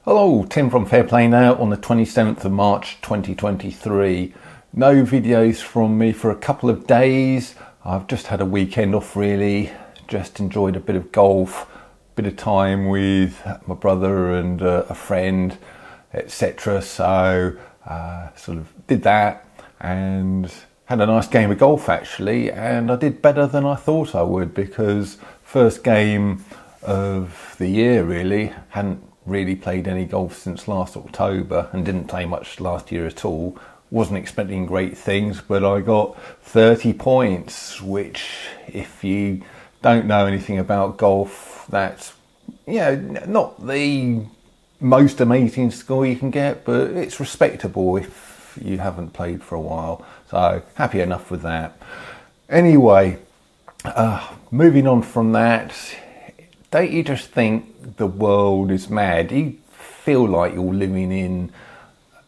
Hello, Tim from Fair Play Now on the 27th of March 2023. No videos from me for a couple of days. I've just had a weekend off really, just enjoyed a bit of golf, bit of time with my brother and a friend, etc. So sort of did that and had a nice game of golf actually, and I did better than I thought I would because first game of the year really, hadn't really played any golf since last October and didn't play much last year at all. Wasn't expecting great things, but I got 30 points, which if you don't know anything about golf, that's, you know, not the most amazing score you can get, but it's respectable if you haven't played for a while. So happy enough with that. Anyway, moving on from that, don't you just think the world is mad? You feel like you're living in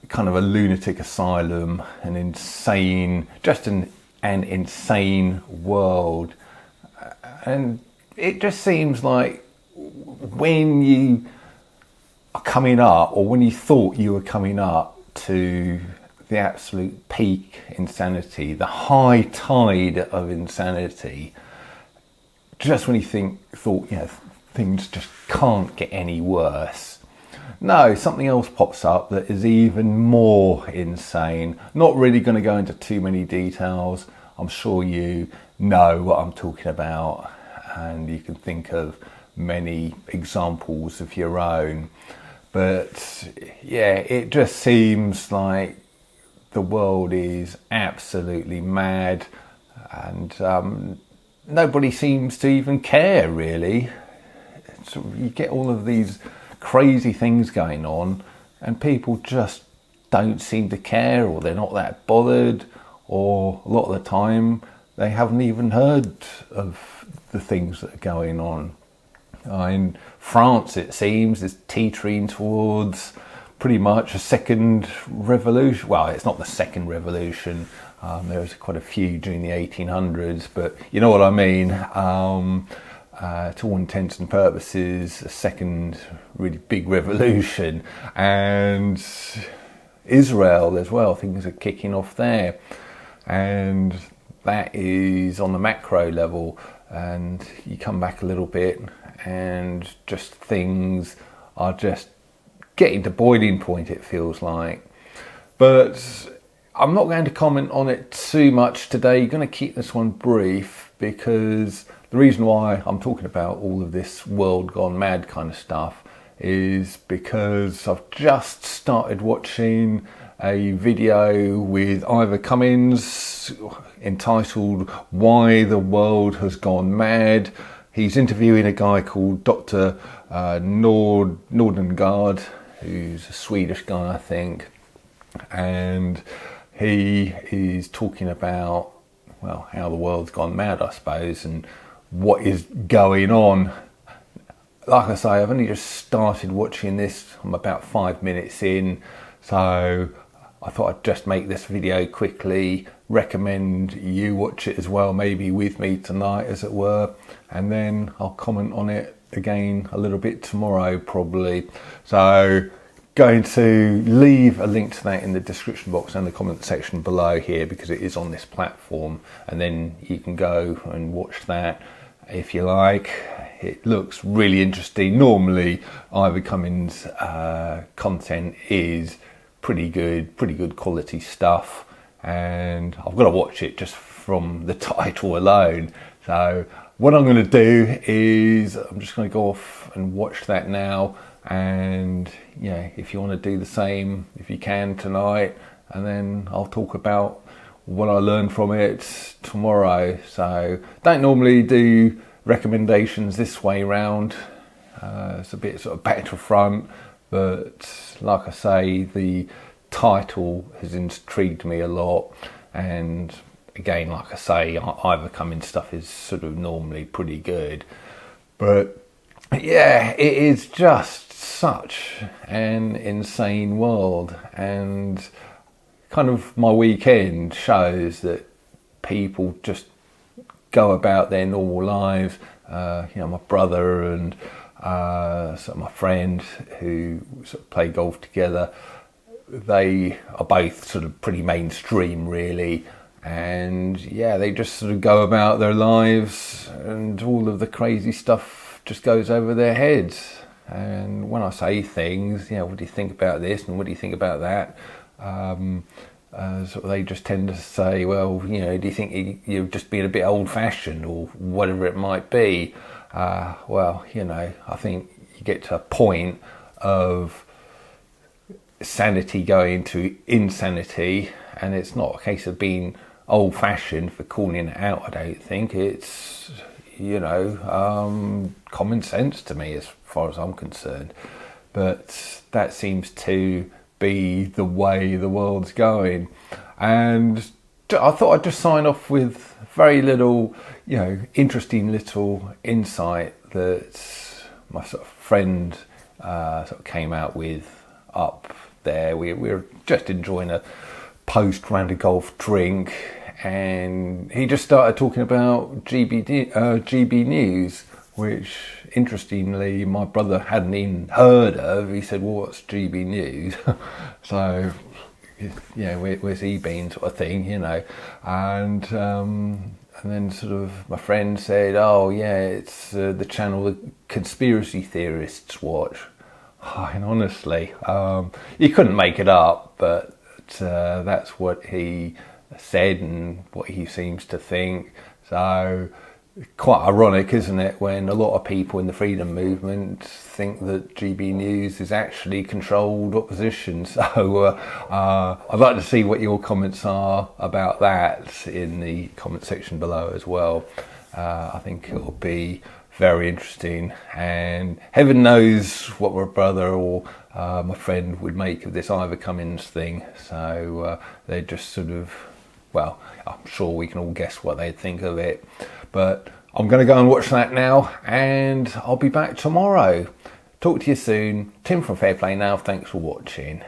kind of a lunatic asylum, an insane world. And it just seems like when you are coming up, or when you thought you were coming up to the absolute peak insanity, the high tide of insanity, just when you thought, you know, things just can't get any worse. No, something else pops up that is even more insane. Not really going to go into too many details. I'm sure you know what I'm talking about and you can think of many examples of your own. But yeah, it just seems like the world is absolutely mad and nobody seems to even care really. So you get all of these crazy things going on and people just don't seem to care, or they're not that bothered, or a lot of the time they haven't even heard of the things that are going on. In France, it seems, is teetering towards pretty much a second revolution. Well, it's not the second revolution. There was quite a few during the 1800s, but you know what I mean. To all intents and purposes, a second really big revolution. And Israel as well, things are kicking off there. And that is on the macro level. And you come back a little bit and just things are just getting to boiling point, it feels like. But I'm not going to comment on it too much today. You're going to keep this one brief because the reason why I'm talking about all of this world gone mad kind of stuff is because I've just started watching a video with Ivor Cummins entitled Why the World Has Gone Mad. He's interviewing a guy called Dr. Nordengard, who's a Swedish guy, I think. And he is talking about, well, how the world's gone mad, I suppose, and what is going on. Like I say, I've only just started watching this. I'm about 5 minutes in, so I thought I'd just make this video quickly, recommend you watch it as well, maybe with me tonight as it were, and then I'll comment on it again a little bit tomorrow probably. So going to leave a link to that in the description box and the comment section below here because it is on this platform, and then you can go and watch that if you like. It looks really interesting. Normally Ivor Cummins' content is pretty good quality stuff, and I've got to watch it just from the title alone. So what I'm going to do is I'm just going to go off and watch that now, and yeah, if you want to do the same, if you can tonight, and then I'll talk about what I learned from it tomorrow. So don't normally do recommendations this way round. It's a bit sort of back to front, but like I say, the title has intrigued me a lot, and again, like I say, Ivor Cummins stuff is sort of normally pretty good, but yeah, it is just such an insane world. And kind of my weekend shows that people just go about their normal lives. My brother and sort of my friend who sort of play golf together, they are both sort of pretty mainstream really, and yeah, they just sort of go about their lives and all of the crazy stuff just goes over their heads. And when I say things, what do you think about this and what do you think about that, sort of they just tend to say, well, do you think you're just being a bit old-fashioned or whatever it might be. Well, I think you get to a point of sanity going to insanity, and it's not a case of being old-fashioned for calling it out. I don't think it's common sense to me as far as I'm concerned, but that seems to be the way the world's going. And I thought I'd just sign off with very little interesting little insight that my sort of friend sort of came out with up there. We were just enjoying a post-round of golf drink, and he just started talking about GB News, which interestingly my brother hadn't even heard of. He said, well, what's GB News? So, where's he been, sort of thing, and then sort of my friend said, oh yeah, it's the channel that conspiracy theorists watch. And honestly, you couldn't make it up, but that's what he said and what he seems to think. So quite ironic, isn't it, when a lot of people in the freedom movement think that GB News is actually controlled opposition. So I'd like to see what your comments are about that in the comment section below as well. I think it'll be very interesting, and heaven knows what my brother or my friend would make of this Ivor Cummins thing. So they're just sort of, well, I'm sure we can all guess what they'd think of it. But I'm going to go and watch that now, and I'll be back tomorrow. Talk to you soon. Tim from Fair Play Now. Thanks for watching.